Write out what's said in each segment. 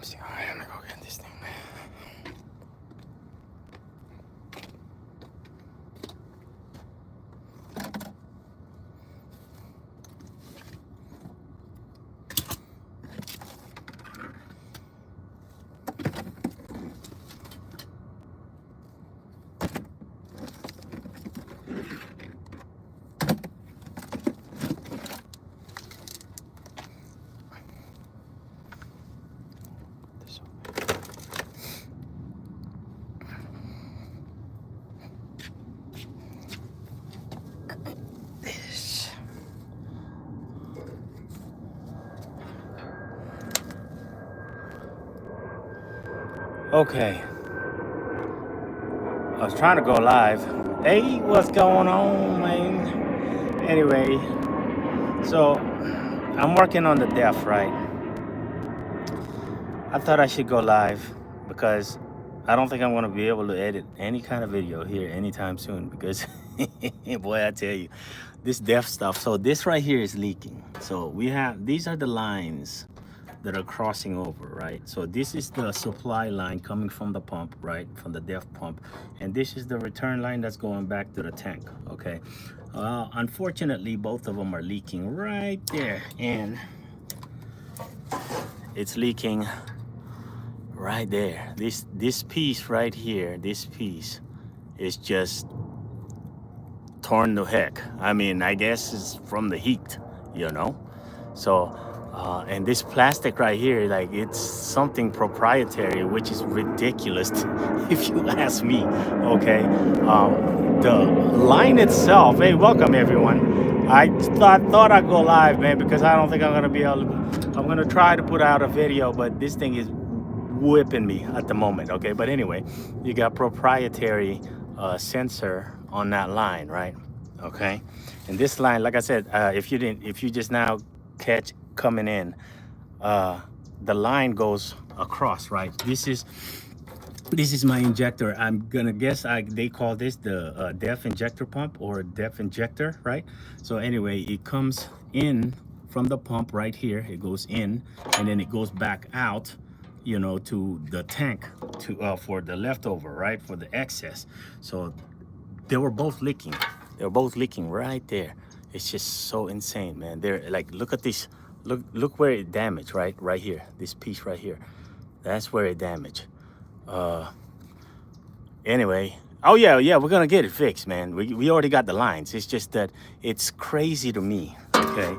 See, all right, I'm gonna go get this thing, man. This. Okay. I was trying to go live. Hey, what's going on, man? Anyway, so I'm working on the deaf, right? I thought I should go live because I don't think I'm going to be able to edit any kind of video here anytime soon because, boy, I tell you, this deaf stuff. So this right here is leaking. So we have, these are the lines that are crossing over, right? So this is the supply line coming from the pump, right? From the DEF pump. And this is the return line that's going back to the tank, okay? Unfortunately, both of them are leaking right there. And it's leaking right there. This piece right here, this piece is just torn to heck. I mean, I guess it's from the heat, you know? So, and this plastic right here, like it's something proprietary, which is ridiculous if you ask me, okay? The line itself, hey, welcome everyone. I thought I'd go live, man, because I don't think I'm gonna be able to, I'm gonna try to put out a video, but this thing is whipping me at the moment, okay? But anyway, you got proprietary sensor on that line, right? Okay, and this line, like I said, if you just now catch coming in, the line goes across, right? This is my injector. I'm gonna guess they call this the DEF injector pump or DEF injector, right? So anyway, it comes in from the pump right here. It goes in, and then it goes back out, you know, to the tank to for the leftover, right? For the excess. So they were both leaking. They were both leaking right there. It's just so insane, man. They're like, look at this. Look where it damaged, right? Right here. This piece right here. That's where it damaged. Anyway. Oh yeah, we're gonna get it fixed, man. We already got the lines. It's just that it's crazy to me, okay?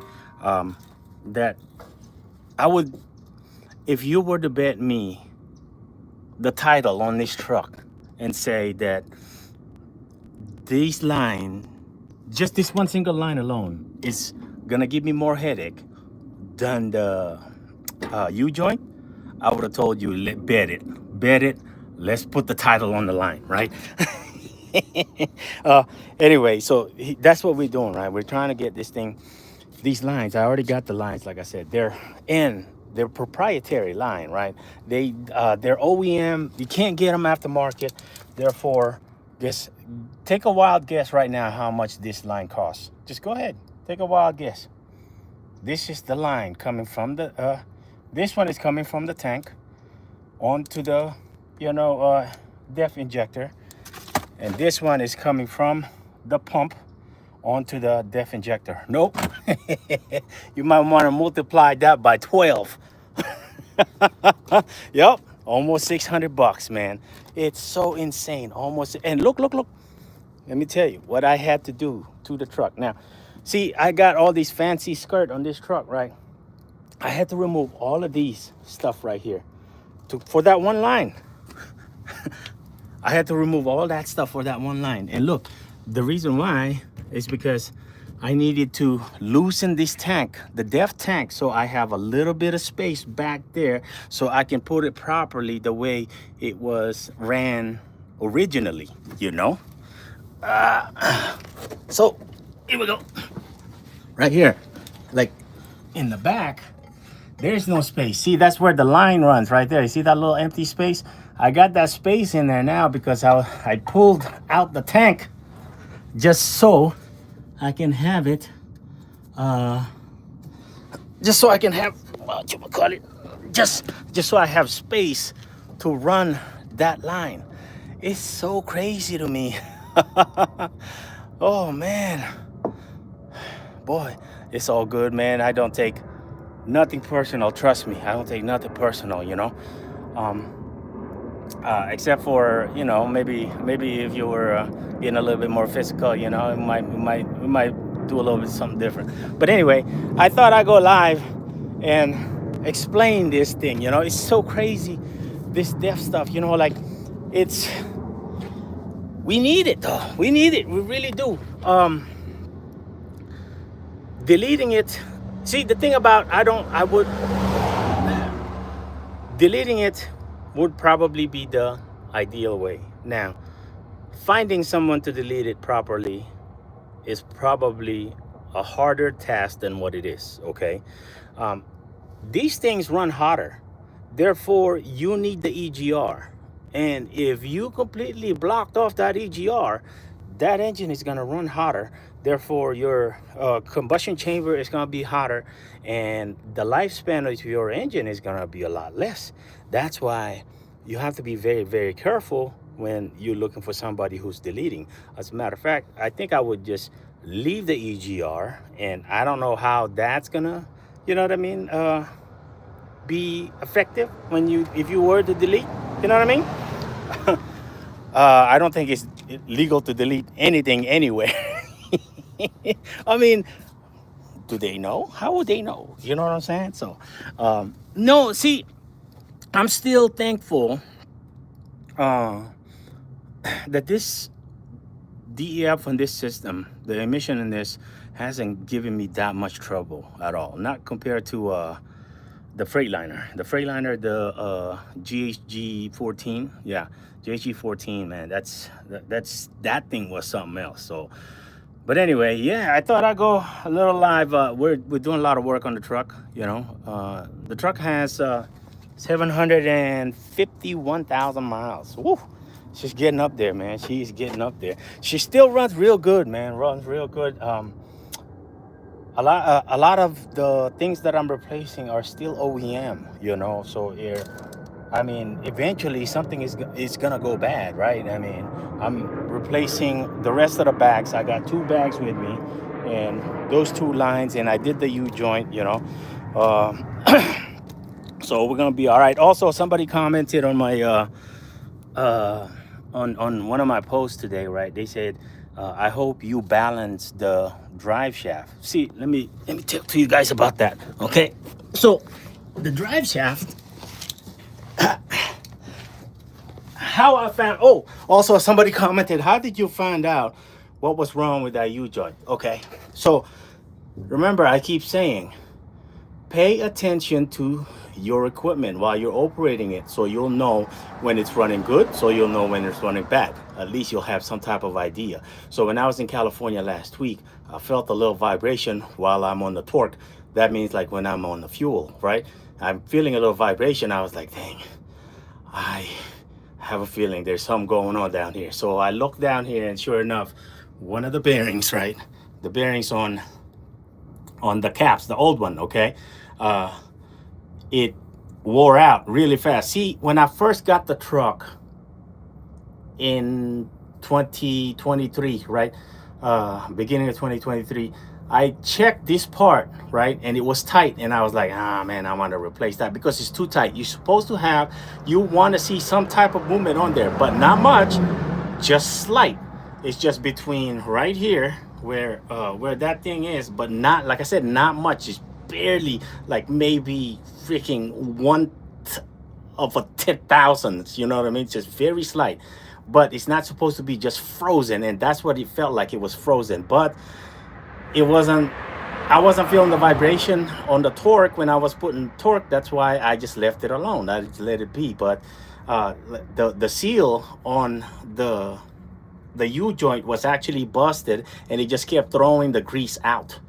That I would, if you were to bet me the title on this truck and say that this line, just this one single line alone, is gonna give me more headache than the U-joint, I would have told you, bet it, let's put the title on the line, right? Anyway, so that's what we're doing, right? We're trying to get this thing, these lines, I already got the lines, like I said, they're proprietary line, right? They're OEM, you can't get them aftermarket, therefore, just take a wild guess right now how much this line costs. Just go ahead, take a wild guess. This is the line coming from the, this one is coming from the tank onto the, you know, DEF injector. And this one is coming from the pump onto the DEF injector. Nope. You might want to multiply that by 12. Yep. Almost 600 bucks, man. It's so insane. Almost. And look. Let me tell you what I had to do to the truck. Now, see, I got all these fancy skirt on this truck, right? I had to remove all of these stuff right here for that one line. I had to remove all that stuff for that one line. And look, the reason why is because I needed to loosen this tank, the DEF tank, so I have a little bit of space back there so I can put it properly the way it was ran originally, you know? So here we go. Right here, like in the back, there's no space. See, that's where the line runs right there. You see that little empty space? I got that space in there now because I pulled out the tank just so I can have it, just so I can have what you call it, just so I have space to run that line. It's so crazy to me. Oh man, boy, it's all good, man. I don't take nothing personal. Trust me, I don't take nothing personal. Um, except for maybe if you were being a little bit more physical, we might do a little bit something different. But anyway, I thought I'd go live and explain this thing. It's so crazy, this deaf stuff. Like it's we need it though. We need it. We really do. Deleting it. See, the thing about I would deleting it would probably be the ideal way. Now, finding someone to delete it properly is probably a harder task than what it is. Okay, um, these things run hotter, therefore you need the EGR. And if you completely blocked off that EGR, that engine is going to run hotter, therefore your combustion chamber is going to be hotter, and the lifespan of your engine is going to be a lot less. That's why you have to be very, very careful when you're looking for somebody who's deleting. As a matter of fact, I think I would just leave the EGR, and I don't know how that's gonna, you know what I mean, be effective when if you were to delete, you know what I mean. I don't think it's legal to delete anything anywhere. I mean, do they know? How would they know? You know what I'm saying? So, no, see, I'm still thankful that this DEF on this system, the emission in this, hasn't given me that much trouble at all. Not compared to the Freightliner. The Freightliner, the GHG 14, yeah, GHG 14, man, that thing was something else. So, but anyway, yeah, I thought I'd go a little live. We're doing a lot of work on the truck. The truck has 751,000 miles. Woo! She's getting up there, man. She's getting up there. She still runs real good, man. Runs real good. A lot of the things that I'm replacing are still OEM. So I mean, eventually something is gonna go bad, right? I mean, I'm replacing the rest of the bags. I got 2 bags with me, and those 2 lines, and I did the U joint. So we're gonna be all right. Also, somebody commented on my on one of my posts today, right? They said, I hope you balance the drive shaft. See, let me talk to you guys about that. Okay, so the drive shaft, how I found, oh, also somebody commented, how did you find out what was wrong with that U joint? Okay, so remember, I keep saying, pay attention to your equipment while you're operating it, so you'll know when it's running good, so you'll know when it's running bad. At least you'll have some type of idea. So when I was in California last week, I felt a little vibration while I'm on the torque. That means like when I'm on the fuel, right? I'm feeling a little vibration. I was like, dang, I have a feeling there's something going on down here. So I looked down here, and sure enough, one of the bearings, right? The bearings on the caps, the old one, okay? It wore out really fast. See, when I first got the truck in 2023, right? Beginning of 2023, I checked this part, right? And it was tight. And I was like, man, I want to replace that because it's too tight. You're supposed to you want to see some type of movement on there, but not much, just slight. It's just between right here where that thing is, but not, like I said, not much. It's barely, like maybe freaking 1 of a 10,000. You know what I mean? Just very slight, but it's not supposed to be just frozen, and that's what it felt like. It was frozen, but it wasn't. I wasn't feeling the vibration on the torque when I was putting torque. That's why I just left it alone. I just let it be. But the seal on the U joint was actually busted, and it just kept throwing the grease out,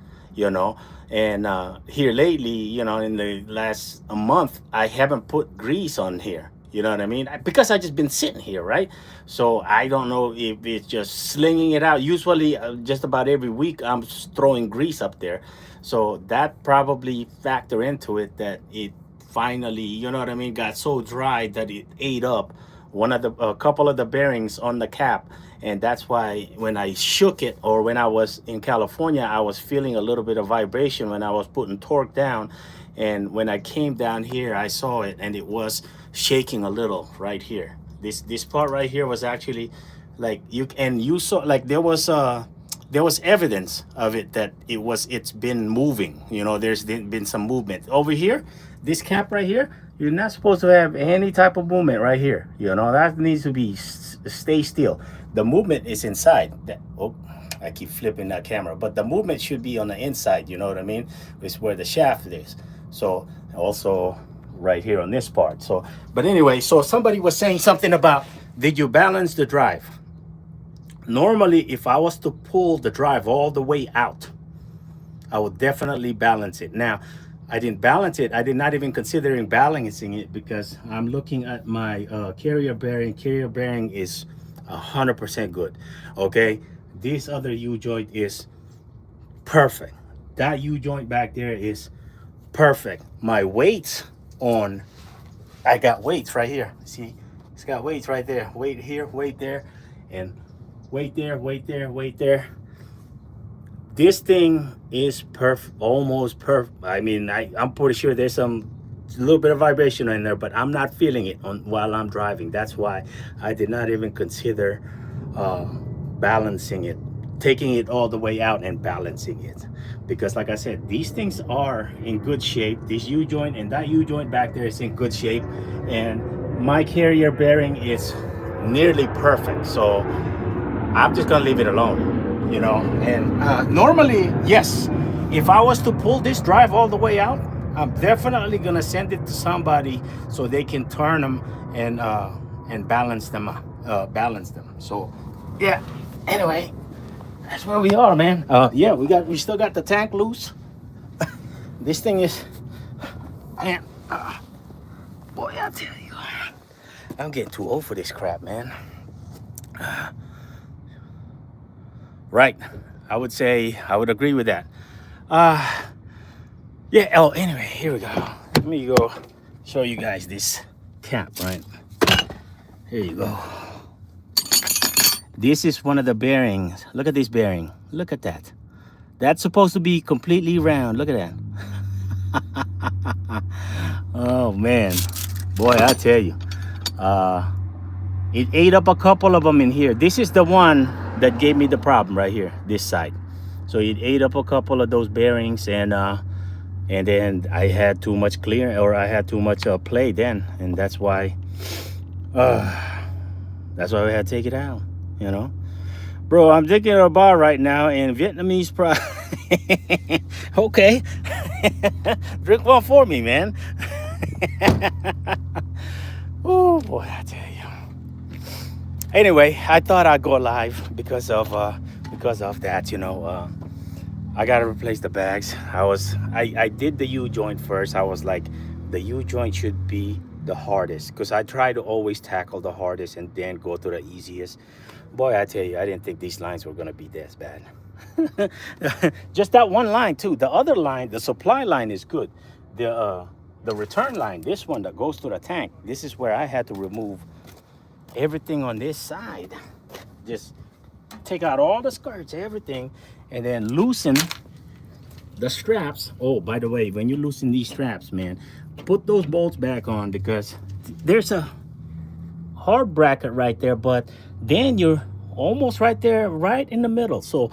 and here lately, in the last month, I haven't put grease on here, You know what I mean? Because I just been sitting here, right? So I don't know if it's just slinging it out. Usually, just about every week, I'm throwing grease up there. So that probably factor into it that it finally, you know what I mean, got so dry that it ate up one of the a couple of the bearings on the cap. And that's why when I shook it, or when I was in California, I was feeling a little bit of vibration when I was putting torque down. And when I came down here, I saw it, and it was shaking a little right here. This part right here was actually like you saw, like there was evidence of it, that it's been moving. You know, there's been some movement over here. This cap right here, you're not supposed to have any type of movement right here. You know, that needs to be stay still. The movement is inside. Oh, I keep flipping that camera, but the movement should be on the inside. You know what I mean? It's where the shaft is. So also right here on this part. So, but anyway, so somebody was saying something about, did you balance the drive? Normally, if I was to pull the drive all the way out, I would definitely balance it. Now, I didn't balance it. I did not even considering balancing it, because I'm looking at my carrier bearing. Carrier bearing is 100% good. Okay, this other U-joint is perfect. That U-joint back there is perfect. My weights on, I got weights right here. See, it's got weights right there. Weight here, weight there, and weight there, weight there, weight there. This thing is perfect, almost perfect. I mean, I'm pretty sure there's some little bit of vibration in there, but I'm not feeling it while I'm driving. That's why I did not even consider balancing it, taking it all the way out and balancing it. Because like I said, these things are in good shape. This U-joint and that U-joint back there is in good shape. And my carrier bearing is nearly perfect. So I'm just gonna leave it alone, you know. And normally, yes, if I was to pull this drive all the way out, I'm definitely gonna send it to somebody so they can turn them and balance them. So yeah. Anyway, that's where we are, man. Yeah, we still got the tank loose. This thing is, man. Boy, I tell you, I'm getting too old for this crap, man. Right, I would say I would agree with that. Yeah. Oh, anyway, here we go. Let me go show you guys this cap. Right, here you go. This is one of the bearings. Look at this bearing. Look at that. That's supposed to be completely round. Look at that. Oh man, boy, I tell you, it ate up a couple of them in here. This is the one that gave me the problem right here, this side. So it ate up a couple of those bearings, and then I had too much clear, or I had too much play then, and that's why we had to take it out. You know, bro, I'm drinking a bar right now in Vietnamese pride. Okay. Drink one for me, man. Oh boy, I tell you. Anyway, I thought I'd go live because of that, you know. I gotta replace the bags. I did the U-joint first. I was like, the U-joint should be the hardest, because I try to always tackle the hardest and then go to the easiest. Boy, I tell you, I didn't think these lines were gonna be this bad. Just that one line too. The other line, the supply line, is good. The return line, this one that goes to the tank, this is where I had to remove everything on this side. Just take out all the skirts, everything, and then loosen the straps. Oh, by the way, when you loosen these straps, man, put those bolts back on, because there's a hard bracket right there, but then you're almost right there, right in the middle. So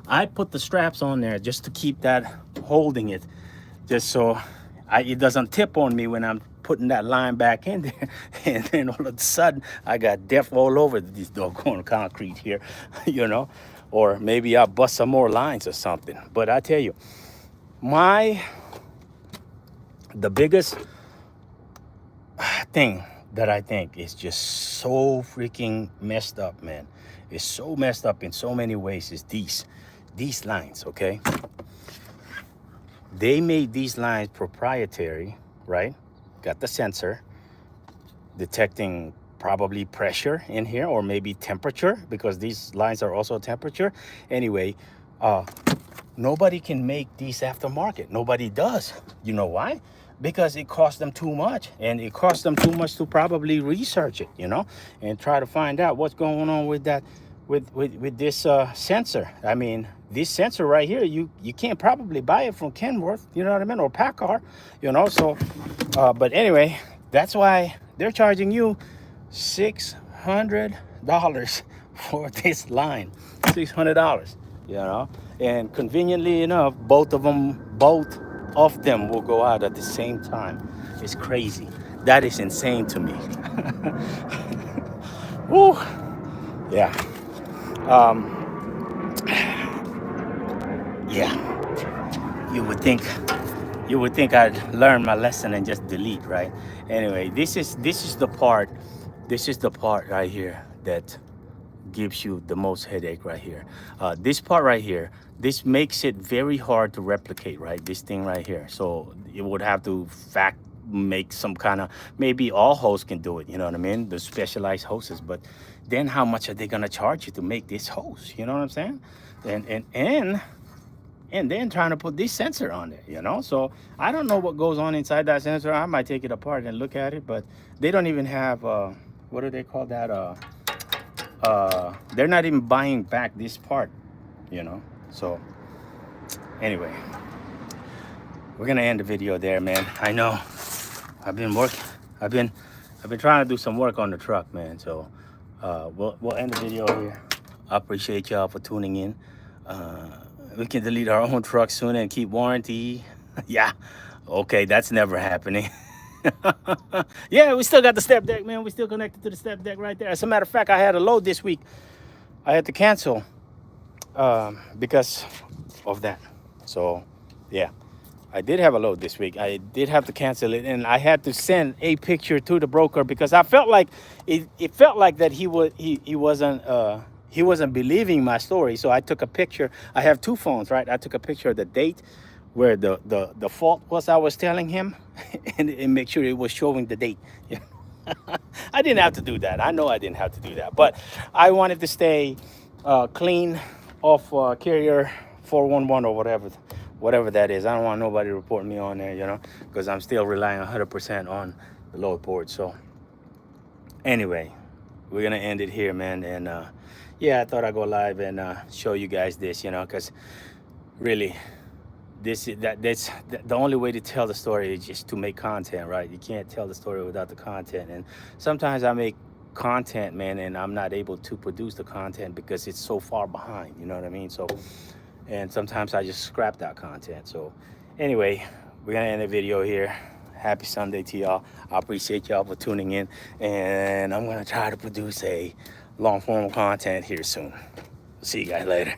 I put the straps on there just to keep that holding it, just so it doesn't tip on me when I'm putting that line back in there. And then all of a sudden I got depth all over this doggone concrete here, you know, or maybe I'll bust some more lines or something. But I tell you, the biggest thing that I think is just so freaking messed up, man, it's so messed up in so many ways, is these lines. Okay, they made these lines proprietary, right? Got the sensor, detecting probably pressure in here, or maybe temperature, because these lines are also temperature. Anyway, nobody can make these aftermarket. Nobody does. You know why? Because it costs them too much, and it costs them too much to probably research it, you know, and try to find out what's going on with that, with this sensor. I mean, this sensor right here, you can't probably buy it from Kenworth, you know what I mean, or Packard, you know. So but anyway, that's why they're charging you $600 for this line. $600, you know. And conveniently enough, both of them will go out at the same time. It's crazy. That is insane to me. Woo. Yeah. Yeah. You would think I'd learn my lesson and just delete, right? Anyway, this is the part right here that gives you the most headache right here. This part right here, this makes it very hard to replicate, right? This thing right here. So you would have to make some kind of, maybe all hosts can do it, you know what I mean? The specialized hosts, but then how much are they gonna charge you to make this host? You know what I'm saying? And then trying to put this sensor on it, you know? So I don't know what goes on inside that sensor. I might take it apart and look at it, but they don't even have, what do they call that? They're not even buying back this part, you know? So anyway, we're gonna end the video there, man. I know I've been trying to do some work on the truck, man. So we'll end the video here. I appreciate y'all for tuning in. We can delete our own truck soon and keep warranty. Yeah, okay, that's never happening. Yeah, we still got the step deck, man. We still connected to the step deck right there. As a matter of fact, I had a load this week. I had to cancel because of that. So yeah, I did have a load this week. I did have to cancel it, and I had to send a picture to the broker because I felt like it felt like that he wasn't believing my story. So I took a picture. I have two phones, right? I took a picture of the date where the fault was I was telling him, and make sure it was showing the date. I didn't have to do that. I know I didn't have to do that, but I wanted to stay clean off carrier 411 or whatever that is. I don't want nobody reporting me on there, you know, because I'm still relying 100% on the load board. So anyway, we're gonna end it here, man. And yeah, I thought I'd go live and show you guys this, you know, because really that's the only way to tell the story is just to make content, right? You can't tell the story without the content. And sometimes I make content, man, and I'm not able to produce the content because it's so far behind, you know what I mean? So, and sometimes I just scrap that content. So anyway, we're gonna end the video here. Happy Sunday to y'all. I appreciate y'all for tuning in, and I'm gonna try to produce a long form content here soon. See you guys later.